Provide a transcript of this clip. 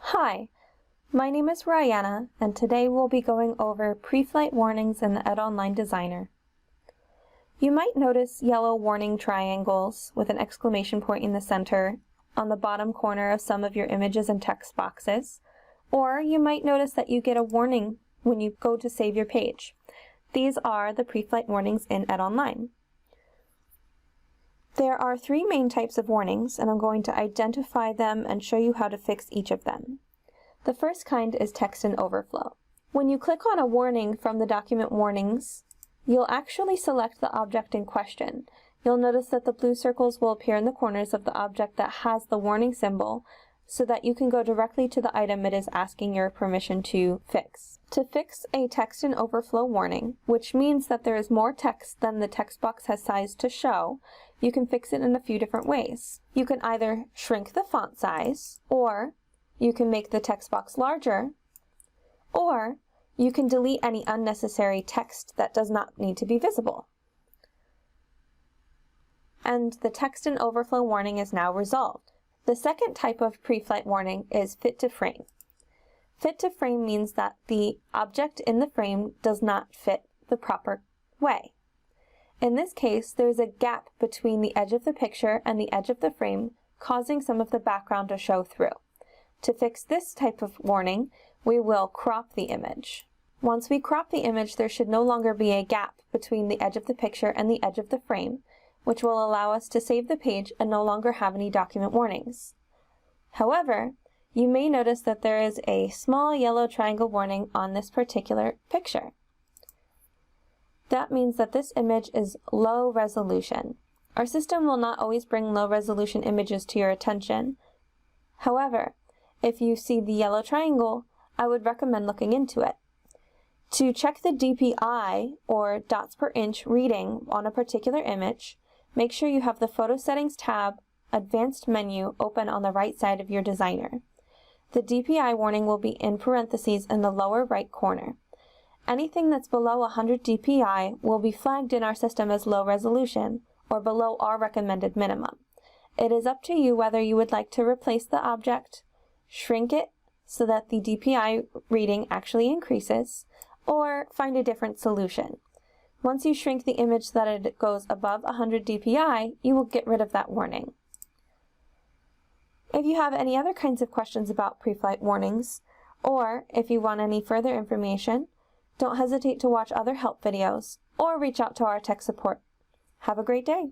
Hi, my name is Rihanna, and today we'll be going over pre-flight warnings in the EDOnline Designer. You might notice yellow warning triangles with an exclamation point in the center on the bottom corner of some of your images and text boxes, or you might notice that you get a warning when you go to save your page. These are the pre-flight warnings in EDOnline. There are three main types of warnings, and I'm going to identify them and show you how to fix each of them. The first kind is text and overflow. When you click on a warning from the document warnings, you'll actually select the object in question. You'll notice that the blue circles will appear in the corners of the object that has the warning symbol so that you can go directly to the item it is asking your permission to fix. To fix a text and overflow warning, which means that there is more text than the text box has size to show, you can fix it in a few different ways. You can either shrink the font size, or you can make the text box larger, or you can delete any unnecessary text that does not need to be visible. And the text and overflow warning is now resolved. The second type of pre-flight warning is fit to frame. Fit to frame means that the object in the frame does not fit the proper way. In this case, there is a gap between the edge of the picture and the edge of the frame, causing some of the background to show through. To fix this type of warning, we will crop the image. Once we crop the image, there should no longer be a gap between the edge of the picture and the edge of the frame, which will allow us to save the page and no longer have any document warnings. However, you may notice that there is a small yellow triangle warning on this particular picture. That means that this image is low resolution. Our system will not always bring low resolution images to your attention. However, if you see the yellow triangle, I would recommend looking into it. To check the DPI, or dots per inch reading on a particular image, make sure you have the Photo Settings tab, Advanced menu open on the right side of your designer. The DPI warning will be in parentheses in the lower right corner. Anything that's below 100 DPI will be flagged in our system as low resolution, or below our recommended minimum. It is up to you whether you would like to replace the object, shrink it so that the DPI reading actually increases, or find a different solution. Once you shrink the image so that it goes above 100 DPI, you will get rid of that warning. If you have any other kinds of questions about pre-flight warnings, or if you want any further information, don't hesitate to watch other help videos or reach out to our tech support. Have a great day!